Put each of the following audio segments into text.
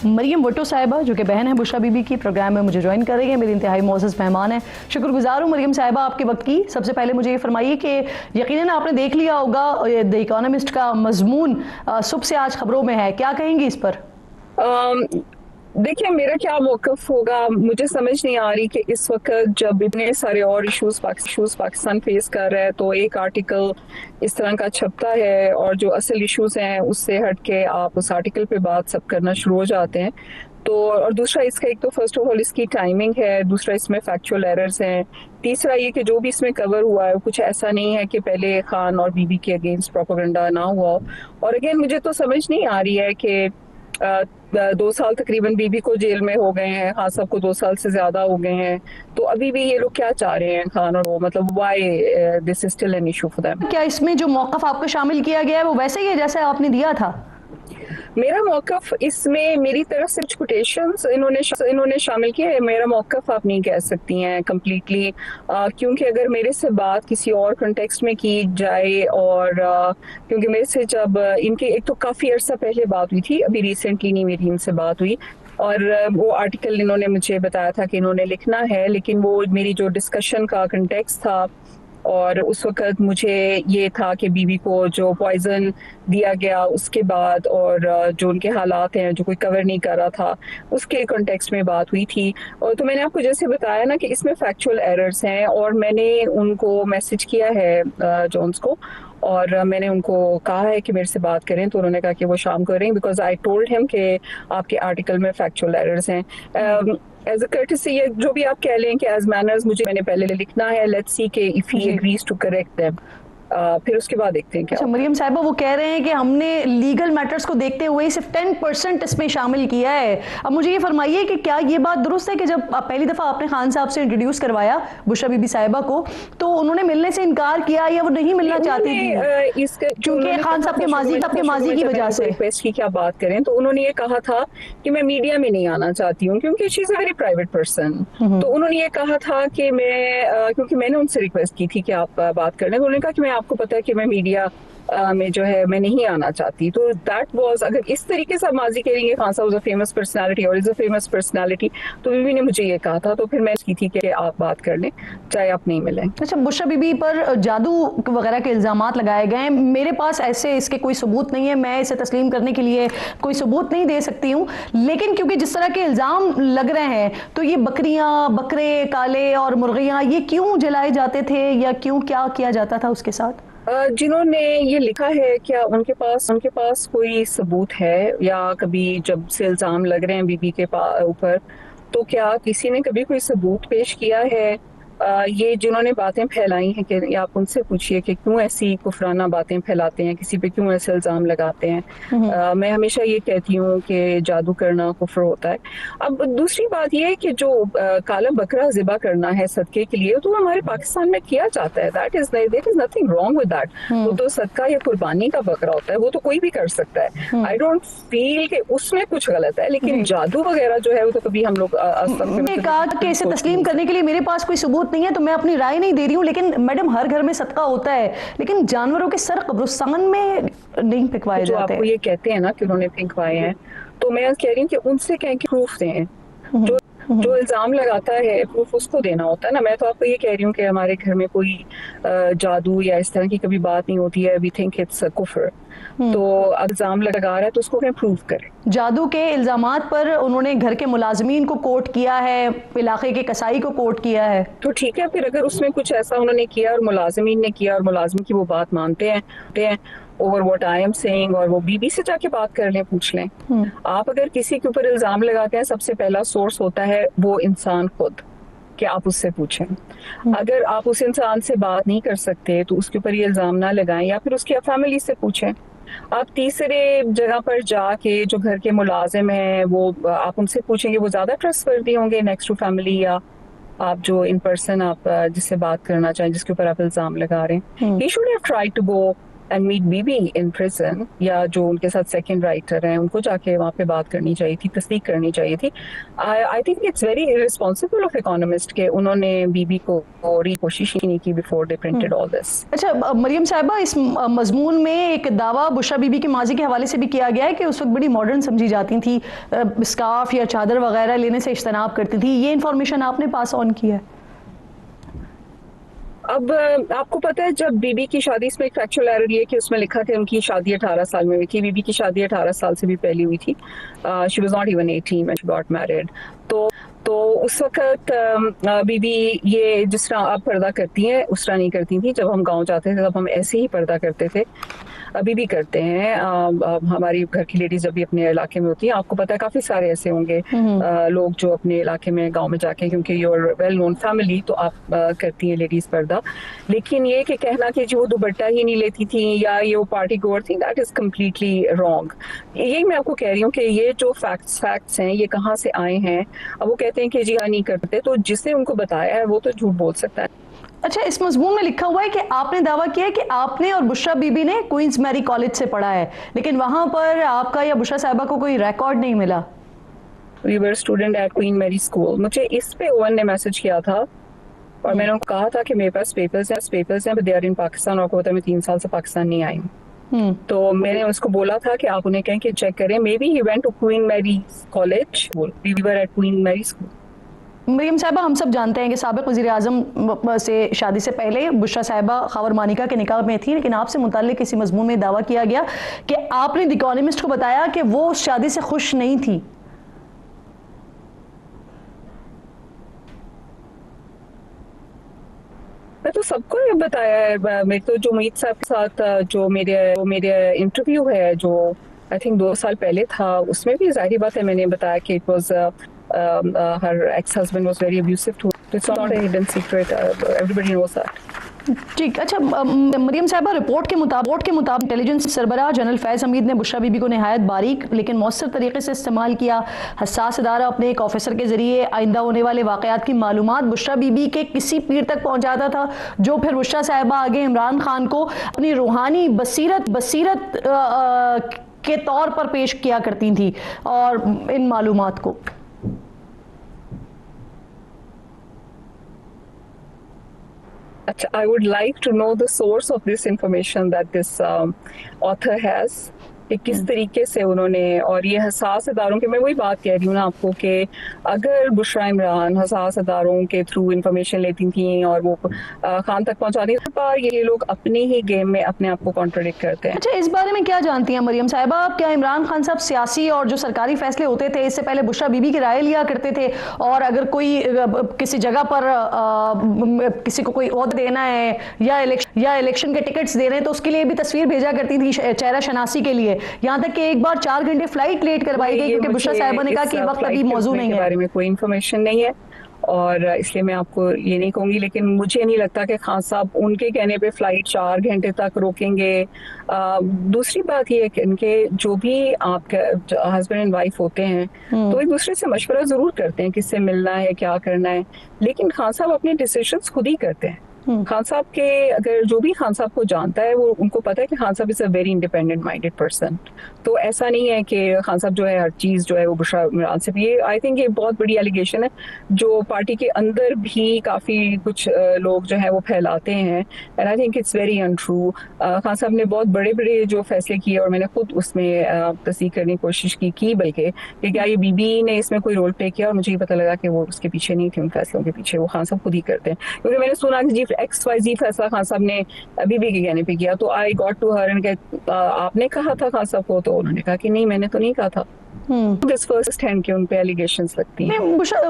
मरियम भुट्टो साहिबा जो कि बहन है बुशरा बीबी की, प्रोग्राम में मुझे ज्वाइन कर रही है, मेरी इंतहाई मोअज़्ज़ज़ मेहमान है। शुक्रगुजार हूँ मरियम साहिबा आपके वक्त की। सबसे पहले मुझे ये फरमाइए कि यकीनन आपने देख लिया होगा द इकोनॉमिस्ट का मजमून सुबह से आज खबरों में है, क्या कहेंगी इस पर? देखिए, मेरा क्या मौक़िफ़ होगा, मुझे समझ नहीं आ रही कि इस वक्त जब इतने सारे और इश्यूज पाकिस्तान फेस कर रहा है तो एक आर्टिकल इस तरह का छपता है और जो असल इश्यूज हैं उससे हट के आप उस आर्टिकल पे बात सब करना शुरू हो जाते हैं। तो और दूसरा इसका, एक तो फर्स्ट ऑफ ऑल इसकी टाइमिंग है, दूसरा इसमें फैक्चुअल एरर्स हैं, तीसरा ये कि जो भी इसमें कवर हुआ है कुछ ऐसा नहीं है कि पहले खान और बीबी के अगेंस्ट प्रोपेगेंडा ना हुआ। और अगेन मुझे तो समझ नहीं आ रही है कि 2 साल तकरीबन बीबी को जेल में हो गए हैं, खान साहब को 2 साल से ज्यादा हो गए हैं, तो अभी भी ये लोग क्या चाह रहे हैं खान और वो, मतलब why this is still an issue for them. क्या इसमें जो मौक़िफ़ आपको शामिल किया गया है वो वैसे ही है जैसे आपने दिया था? मेरा मौक़िफ़ इसमें मेरी तरफ से कुछ कोटेशंस इन्होंने शामिल किए। मेरा मौक़िफ़ आप नहीं कह सकती हैं कम्प्लीटली, क्योंकि अगर मेरे से बात किसी और कॉन्टेक्स्ट में की जाए और क्योंकि मेरे से जब इनके एक तो काफ़ी अर्सा पहले बात हुई थी, अभी रिसेंटली नहीं मेरी इनसे बात हुई, और वो आर्टिकल इन्होंने मुझे बताया था कि इन्होंने लिखना है, लेकिन वो मेरी जो डिस्कशन का कॉन्टेक्स्ट था और उस वक़्त मुझे ये था कि बीवी को जो पॉइजन दिया गया उसके बाद और जो उनके हालात हैं जो कोई कवर नहीं कर रहा था उसके कॉन्टेक्स्ट में बात हुई थी। और तो मैंने आपको जैसे बताया ना कि इसमें फैक्चुअल एरर्स हैं और मैंने उनको मैसेज किया है जोन्स को, और मैंने उनको कहा है कि मेरे से बात करें, तो उन्होंने कहा कि वो शाम करें, बिकॉज आई टोल्ड हिम कि आपके आर्टिकल में फैक्चुअल एरर्स हैं। एज अ कर्टेसी, ये जो भी आप कह लें कि एज मैनर्स मैंने पहले लिखना है, लेट्स सी कि if he agrees to correct them, फिर उसके बाद देखते हैं क्या। अच्छा, मरियम साहिबा वो कह रहे हैं कि हमने लीगल मैटर्स को देखते हुए सिर्फ 10% इसमें शामिल किया है। अब मुझे ये फरमाइए कि क्या ये बात दुरुस्त है कि जब पहली दफ़ा आपने खान साहब से इंट्रोड्यूस करवाया बुशरा बीबी साहिबा को तो उन्होंने मिलने से इनकार किया या वो नहीं मिलना चाहती थी क्योंकि खान साहब के माजी की वजह से? रिक्वेस्ट की क्या बात करें, तो उन्होंने ये कहा था कि मैं मीडिया में नहीं आना चाहती हूँ क्योंकि she is a very private person. तो उन्होंने ये कहा था कि मैं क्योंकि मैंने उनसे रिक्वेस्ट की थी कि आप बात कर लें, तो उन्होंने कहा कि मैं आपको पता है कि मैं मीडिया में जो है मैं नहीं आना चाहती। तो दैट वाज, अगर इस तरीके से आप माजी करेंगे खान साहब वाज अ फेमस पर्सनालिटी और इज अ फेमस पर्सनालिटी, तो बीबी ने मुझे ये कहा था, तो फिर मैं की थी कि आप बात कर लें चाहे आप नहीं मिलें। अच्छा, बुशरा बीबी पर जादू वगैरह के इल्जामात लगाए गए हैं, मेरे पास ऐसे इसके कोई सबूत नहीं है, मैं इसे तस्लीम करने के लिए कोई सबूत नहीं दे सकती हूँ, लेकिन क्योंकि जिस तरह के इल्जाम लग रहे हैं तो ये बकरियां, बकरे, काले और मुर्गियां ये क्यों जलाए जाते थे या क्यों, क्या किया जाता था उसके साथ? जिन्होंने ये लिखा है, क्या उनके पास कोई सबूत है, या कभी जब से इल्जाम लग रहे हैं बीबी के ऊपर, तो क्या किसी ने कभी कोई सबूत पेश किया है? ये जिन्होंने बातें फैलाई हैं कि आप उनसे पूछिए कि क्यों ऐसी कुफराना बातें फैलाते हैं, किसी पे क्यों ऐसे इल्जाम लगाते हैं। मैं हमेशा ये कहती हूँ कि जादू करना कुफ्र होता है। अब दूसरी बात ये है कि जो काला बकरा ज़िबा करना है सदके के लिए, तो हमारे पाकिस्तान में किया जाता है, there is nothing wrong with that. वो तो सदका या कुर्बानी का बकरा होता है, वो तो कोई भी कर सकता है। आई डोंट फील कि उसमें कुछ गलत है, लेकिन जादू वगैरह जो है वो तो कभी हम लोग कहा कि इसे तस्लीम करने के लिए मेरे पास कोई सबूत नहीं है तो मैं अपनी राय नहीं दे रही हूँ, लेकिन मैडम हर घर में सदका होता है, लेकिन जानवरों के सर कब्रिस्तान में नहीं फेंकवाए जो जाते। आपको ये कहते हैं ना कि उन्होंने फेंकवाए हैं, तो मैं कह रही हूँ कि उनसे कहें कि प्रूफ दें। जो इल्जाम लगाता है प्रूफ उसको देना होता है ना। मैं तो आपको ये कह रही हूँ कि हमारे घर में कोई जादू या इस तरह की कभी बात नहीं होती है। वी थिंक इट्स कुफ्र। तो इल्जाम लगा रहा है तो उसको क्या प्रूफ करें। जादू के इल्जामात पर उन्होंने घर के मुलाजमीन को कोर्ट किया है, इलाके के कसाई को कोर्ट किया है, तो ठीक है, फिर अगर उसमें कुछ ऐसा उन्होंने किया और मुलाजमीन ने किया और मुलाजमीन की वो बात मानते हैं over what I am saying, और वो बीबी से जाके बात कर लें, पूछ लें। आप अगर किसी के ऊपर इल्जाम लगाते हैं, सबसे पहला सोर्स होता है वो इंसान खुद, कि आप उससे पूछें। अगर आप उस इंसान से बात नहीं कर सकते तो उसके ऊपर ये इल्जाम ना लगाएं, या फिर उसकी फैमिली से पूछें। आप तीसरे जगह पर जाके जो घर के मुलाजिम हैं वो आप उनसे पूछेंगे, वो ज्यादा ट्रस्टवर्दी होंगे नेक्स्ट टू फैमिली, या आप जो इन पर्सन आप जिससे बात करना चाहें, जिसके ऊपर आप इल्जाम लगा रहे हैं। He should have tried to go and meet Bibi in prison, या जो उनके साथ सेकंड राइटर हैं उनको जाके वहाँ पे बात करनी चाहिए थी, तस्दीक करनी चाहिए थी। I think it's very irresponsible of economist के उन्होंने बीबी को कोशिश ही नहीं की before they printed all this. अच्छा मरियम साहिबा, इस मजमून में एक दावा बुशरा बीबी के माजी के हवाले से भी किया गया है कि उस वक्त बड़ी मॉडर्न समझी जाती थी, स्कार्फ या चादर वगैरह लेने से इज्तनाब करती थी। ये इन्फॉर्मेशन आपने पास ऑन किया है? अब आपको पता है जब बीबी की शादी, इसमें एक फैक्चुअल एरर ये कि उसमें लिखा था उनकी शादी 18 साल में हुई थी। बीबी की शादी 18 साल से भी पहले हुई थी। She was not even 18 when she got married. तो उस वक्त बीबी ये जिस तरह आप पर्दा करती हैं उस तरह नहीं करती थी। जब हम गांव जाते थे तब हम ऐसे ही पर्दा करते थे, अभी भी करते हैं। हमारी घर की लेडीज जब भी अपने इलाके में होती है, आपको पता है काफी सारे ऐसे होंगे लोग जो अपने इलाके में गांव में जाके, क्योंकि योर वेल नोन फैमिली, तो आप करती हैं लेडीज पर्दा। लेकिन ये कि कहना कि जी वो दुपट्टा ही नहीं लेती थी या ये वो पार्टी गोअर थी, दैट इज कम्प्लीटली रॉन्ग। यही मैं आपको कह रही हूँ कि ये जो फैक्ट्स हैं ये कहाँ से आए हैं। अब वो कहते हैं कि जी नहीं करते, तो जिसने उनको बताया है वो तो झूठ बोल सकता है। अच्छा, इस मजमून में लिखा हुआ है कि आपने दावा किया है कि आपने और बुशरा बीबी ने क्वींस मैरी कॉलेज से पढ़ा है, लेकिन वहां पर आपका या बुशरा साहिबा को कोई रिकॉर्ड नहीं मिला। We were student at Queen Mary school. मुझे इस पे ओवन ने मैसेज किया था और मैंने उनको कहा था कि मेरे पास पेपर्स हैं, दे आर इन पाकिस्तान। और पता है मैं 3 साल से पाकिस्तान नहीं आई हूँ। तो मैंने उसको बोला था कि आप उन्हें कहें कि चेक करें। Maybe he went to Queen Mary college, we were at Queen Mary school. Maryam साहिबा, हम सब जानते हैं कि साबिक वज़ीर आज़म से शादी से पहले बुशरा साहिबा खबर मानिका के निकाह में थी, लेकिन आपसे मुताल्लिक किसी मजमून में दावा किया गया कि आपने द इकोनॉमिस्ट को बताया कि वो उस शादी से खुश नहीं थी। मैं तो सबको ये बताया है। मेरे तो जो मीत साहब के साथ जो मेरे इंटरव्यू है जो आई थिंक 2 साल पहले था, उसमें भी जाहिर बात है मैंने बताया कि it was her ex husband was very abusive to. It's not a hidden secret, everybody knows that. ठीक। अच्छा मरियम साहिबा, रिपोर्ट के मुताबिक इंटेलिजेंस सरबराह जनरल फैज़ हमीद ने बुशरा बीबी को नहायत बारीक लेकिन मौसर तरीके से इस्तेमाल किया। हसास इदारा अपने एक ऑफिसर के जरिए आइंदा होने वाले वाक़यात की मालूमात बुशरा बीबी के किसी पीर तक पहुँचाता था, जो फिर बुशरा साहिबा आगे इमरान खान को अपनी रूहानी बसीरत के तौर पर पेश किया करती थी और इन मालूमात को। I would like to know the source of this information that this author has. कि किस तरीके से उन्होंने, और ये हसास इदारों के, मैं वही बात कह रही हूँ ना आपको कि अगर बुशरा इमरान हसास इदारों के थ्रू इंफॉर्मेशन लेती थी और वो खान तक पहुँचाती थी, पर ये लोग अपने ही गेम में अपने आप को कॉन्ट्रडिक्ट करते हैं। अच्छा, इस बारे में क्या जानती हैं मरियम साहिबा आप? क्या इमरान खान साहब सियासी और जो सरकारी फैसले होते थे इससे पहले बुशरा बीबी की राय लिया करते थे, और अगर कोई किसी जगह पर किसी को कोई ओहदा देना है या इलेक्शन के टिकट्स देने हैं तो उसके लिए भी तस्वीर भेजा करती थी चेहरा शनासी के लिए, यहाँ तक कि एक बार 4 घंटे फ्लाइट लेट करवाई गई क्योंकि बुशरा साहिबा ने कहा कि वक्त अभी मौजूद नहीं है। बारे में कोई इन्फॉर्मेशन नहीं है और इसलिए मैं आपको ये नहीं कहूंगी, लेकिन मुझे नहीं लगता कि खान साहब उनके कहने पे फ्लाइट 4 घंटे तक रोकेंगे। दूसरी बात ये है कि इनके जो भी आपके हस्बैंड एंड वाइफ होते हैं तो एक दूसरे से मशवरा जरूर करते हैं किससे मिलना है, क्या करना है, लेकिन खान साहब अपने डिसीजंस खुद ही करते हैं। खान साहब के, अगर जो भी खान साहब को जानता है वो उनको पता है कि खान साहब is a very independent minded person. तो ऐसा नहीं है कि खान साहब जो है हर चीज जो है वो बुशरा इमरान से, ये आई थिंक ये बहुत बड़ी एलिगेशन है जो पार्टी के अंदर भी काफी कुछ लोग जो है वो फैलाते हैं, and I think it's very untrue. Khan साहब ने बहुत बड़े बड़े जो फैसले किए और मैंने खुद उसमें तस्दीक करने की कोशिश की बल्कि कि क्या ये बीबी ने इसमें कोई रोल प्ले किया, और मुझे ये पता लगा कि वो उसके पीछे नहीं थे, उन फैसलों के पीछे वो खान साहब खुद ही करते हैं। क्योंकि मैंने सुना कि जी XYZ फैसला खान साहब ने बीबी के कहने पे किया, तो I got to her and आपने कहा था खान साहब को, तो उन्होंने कहा कि नहीं मैंने तो नहीं कहा था। दिस फर्स्ट हैंड के उन पे एलिगेशंस लगती हैं।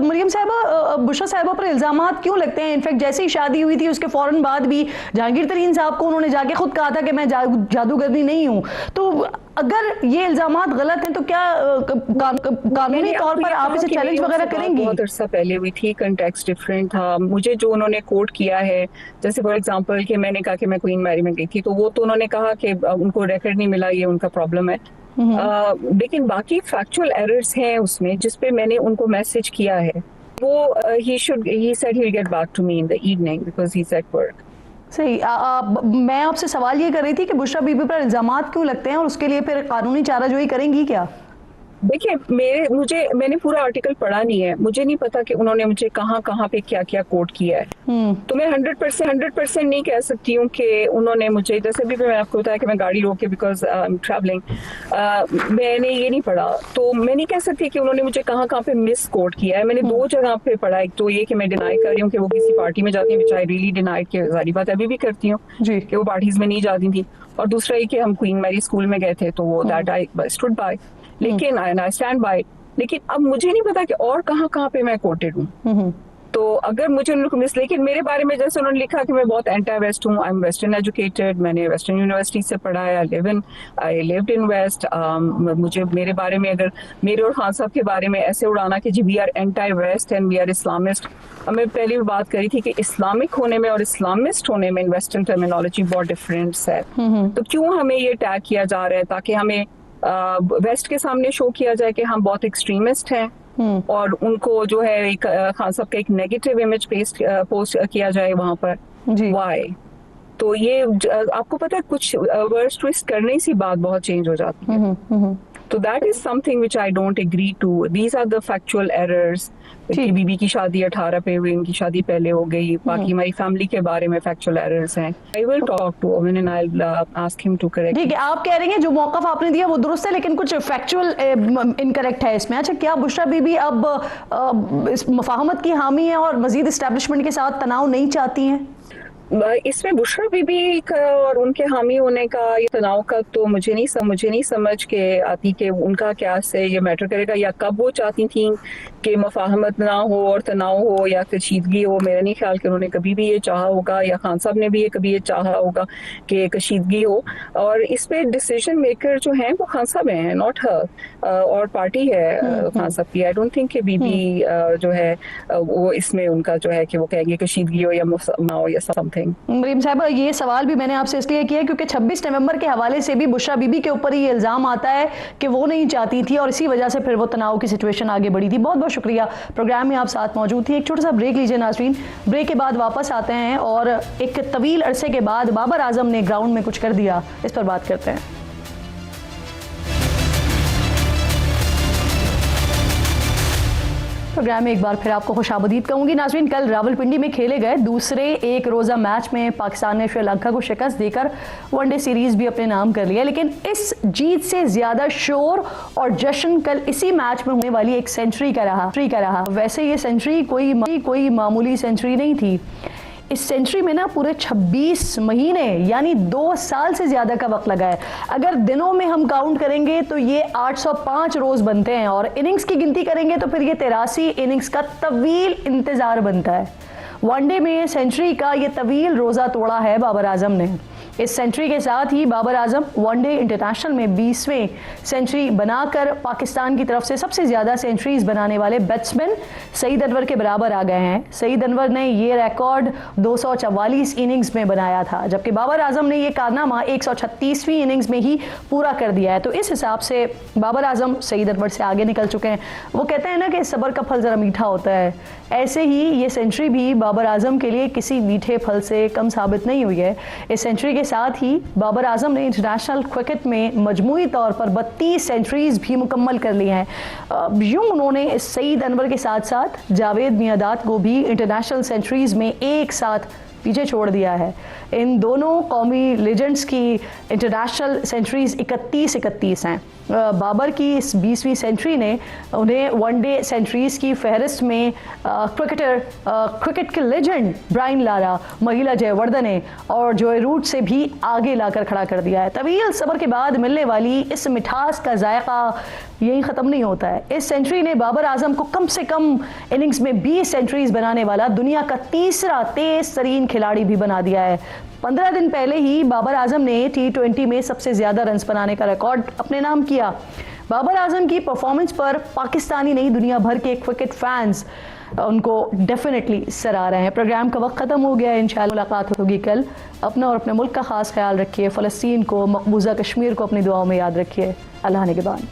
मरियम साहिबा, बुशरा साहिबा पर इल्जामात क्यों लगते हैं? इनफैक्ट जैसे ही शादी हुई थी उसके फौरन बाद भी जहांगीर तरीन साहब को उन्होंने जाके खुद कहा था कि मैं जादूगरनी नहीं हूँ। तो अगर ये इल्जामात गलत हैं तो क्या कानूनी तौर पर आप इसे चैलेंज वगैरह करेंगी? बहुत अरसा पहले हुई थी, कंटेक्स्ट डिफरेंट था। मुझे जो उन्होंने कोट किया है, जैसे फॉर एग्जांपल कि मैंने कहा कि मैं क्वीन मैरी में गई थी, तो वो तो उन्होंने कहा कि उनको रिकॉर्ड नहीं मिला, ये उनका प्रॉब्लम है। लेकिन बाकी फैक्चुअल एरर्स हैं उसमें जिस पे मैंने उनको मैसेज किया है। वो he said he'll get back to me in the evening because he's at work. सही। मैं आपसे सवाल ये कर रही थी कि बुशरा बीबी पर इल्जामात क्यों लगते हैं और उसके लिए फिर कानूनी चाराजोई करेंगी क्या? देखिए, मैंने पूरा आर्टिकल पढ़ा नहीं है, मुझे नहीं पता कि उन्होंने मुझे कहाँ कहाँ पे क्या क्या कोट किया है। तो मैं 100% नहीं कह सकती हूँ कि उन्होंने मुझे, जैसे भी मैंने आपको बताया कि मैं गाड़ी रोक के बिकॉज आई एम ट्रैवलिंग, मैंने ये नहीं पढ़ा, तो मैं नहीं कह सकती कि उन्होंने मुझे कहाँ कहाँ पे मिस कोट किया है। मैंने दो जगह पे पढ़ा, एक तो ये कि मैं डिनाई कर रही हूँ कि वो किसी पार्टी में जाती है, विच आई रियली डिनाई, कि सारी बात अभी भी करती हूँ जी। कि वो पार्टीज में नहीं जाती थी, और दूसरा ये कि हम क्वीन मैरी स्कूल में गए थे, तो वो दैट आई स्टूड बाय, लेकिन आई स्टैंड बाय। लेकिन अब मुझे नहीं पता कि और कहाँ कहाँ पे मैं कोटेड हूँ। तो अगर मुझे उनको मिस, लेकिन मेरे बारे में जैसे उन्होंने लिखा कि मैं बहुत एंटी वेस्ट हूँ, आई एम वेस्टर्न एजुकेटेड, मैंने वेस्टर्न यूनिवर्सिटी से पढ़ा है, आई लिव्ड इन वेस्ट, मुझे मेरे बारे में, अगर मेरे और खान साहब के बारे में ऐसे उड़ाना कि जी we are anti west and we are Islamist. मैं पहले भी बात करी थी कि इस्लामिक होने में और इस्लामिस्ट होने में वेस्टर्न टर्मिनोलॉजी बहुत डिफरेंस है। तो क्यों हमें ये टैग किया जा रहा है? ताकि हमें वेस्ट के सामने शो किया जाए कि हम बहुत एक्सट्रीमिस्ट हैं, और उनको जो है एक खान साहब का एक नेगेटिव इमेज पोस्ट किया जाए वहां पर। वाई? तो ये आपको पता है, कुछ वर्ड्स ट्विस्ट करने से बात बहुत चेंज हो जाती है। तो that is something which I don't agree to. These are the factual errors कि बीबी की शादी 18 पे हुई, इनकी शादी पहले हो गई, बाकी हमारी फैमिली के बारे में फैक्चुअल एरर्स हैं। I will talk to Owen and I will ask him to correct. ठीक है, आप कह रही हैं जो मौक़िफ़ आपने दिया वो दुरुस्त है, लेकिन कुछ फैक्चुअल इनकरेक्ट है इसमें। अच्छा, क्या बुशरा बीबी अब इस मुफाहमत की हामी है और मजीद इस्टेब्लिशमेंट के साथ तनाव नहीं चाहती हैं? इसमें बुशरा बीबी का और उनके हामी होने का, ये तनाव का, तो मुझे नहीं समझ के आती कि उनका क्या से ये मैटर करेगा, या कब वो चाहती थी कि मुफाहमत ना हो और तनाव हो या कशीदगी हो। मेरा नहीं ख्याल कि उन्होंने कभी भी ये चाहा होगा, या खान साहब ने भी कभी ये चाहा होगा कि कशीदगी हो। और इस पे डिसीजन मेकर जो हैं वो खान साहब हैं, नॉट हर, और पार्टी है खान साहब की। आई डोंट थिंक कि बीबी जो है वो इसमें उनका जो है कि वो कहेंगे कशीदगी हो या ना हो या समथिंग। मरीम साहब, ये सवाल भी मैंने आपसे इसलिए किया क्योंकि 26 नवंबर के हवाले से भी बुशरा बीबी के ऊपर ही इल्ज़ाम आता है कि वो नहीं चाहती थी और इसी वजह से फिर वो तनाव की सिचुएशन आगे बढ़ी थी। बहुत बहुत शुक्रिया, प्रोग्राम में आप साथ मौजूद थी। एक छोटा सा ब्रेक लीजिए नाज़रीन, ब्रेक के बाद वापस आते हैं और एक तवील अरसे के बाद बाबर आजम ने ग्राउंड में कुछ कर दिया, इस पर बात करते हैं। प्रोग्राम में एक बार फिर आपको खुशामदीद कहूंगी। नाज़रीन, कल रावलपिंडी में खेले गए दूसरे एक रोज़ा मैच में पाकिस्तान ने श्रीलंका को शिकस्त देकर वनडे सीरीज़ भी अपने नाम कर लिया, लेकिन इस जीत से ज़्यादा शोर और जश्न कल इसी मैच में होने वाली एक सेंचुरी का रहा। वैसे ये सेंचुरी कोई मामूली सेंचुरी नहीं थी। इस सेंचुरी में ना पूरे 26 महीने यानी 2 साल से ज़्यादा का वक्त लगा है। अगर दिनों में हम काउंट करेंगे तो ये 805 रोज़ बनते हैं, और इनिंग्स की गिनती करेंगे तो फिर ये 83 इनिंग्स का तवील इंतज़ार बनता है। वनडे में सेंचुरी का ये तवील रोज़ा तोड़ा है बाबर आजम ने। इस सेंचुरी के साथ ही बाबर आजम वनडे इंटरनेशनल में 20वें सेंचुरी बनाकर पाकिस्तान की तरफ से सबसे ज़्यादा सेंचुरीज बनाने वाले बैट्समैन सईद अनवर के बराबर आ गए हैं। सईद अनवर ने ये रिकॉर्ड 244 इनिंग्स में बनाया था, जबकि बाबर आजम ने ये कारनामा 136वीं इनिंग्स में ही पूरा कर दिया है। तो इस हिसाब से बाबर आजम सईद अनवर से आगे निकल चुके हैं। वो कहते हैं ना कि सब्र का फल ज़रा मीठा होता है, ऐसे ही ये सेंचुरी भी बाबर आजम के लिए किसी मीठे फल से कम साबित नहीं हुई है। इस सेंचुरी के साथ ही बाबर आजम ने इंटरनेशनल क्रिकेट में मजमूई तौर पर 32 सेंचुरीज भी मुकम्मल कर ली हैं। यूं उन्होंने सईद अनवर के साथ साथ जावेद मियादाद को भी इंटरनेशनल सेंचुरीज में एक साथ पीछे छोड़ दिया है। इन दोनों कौमी लेजेंड्स की इंटरनेशनल सेंचुरीज 31 हैं। बाबर की इस 20वीं सेंचुरी ने उन्हें वनडे सेंचुरीज की फहरिस्त में क्रिकेट के लेजेंड ब्रायन लारा, महिला जयवर्धने और जॉय रूट से भी आगे लाकर खड़ा कर दिया है। तवील सब्र के बाद मिलने वाली इस मिठास का जायका यही ख़त्म नहीं होता है। इस सेंचुरी ने बाबर आजम को कम से कम इनिंग्स में 20 सेंचुरीज बनाने वाला दुनिया का तीसरा तेज तरीन खिलाड़ी भी बना दिया है। 15 दिन पहले ही बाबर आजम ने T20 में सबसे ज़्यादा रन्स बनाने का रिकॉर्ड अपने नाम किया। बाबर आजम की परफॉर्मेंस पर पाकिस्तानी नहीं दुनिया भर के क्रिकेट फैंस उनको डेफिनेटली सराह रहे हैं। प्रोग्राम का वक्त ख़त्म हो गया है, इंशाल्लाह मुलाकात होगी कल। अपना और अपने मुल्क का ख़ास ख्याल रखिए। फ़लस्तीन को, मकबूजा कश्मीर को अपनी दुआओं में याद रखिए। अल्लाह निगहबान।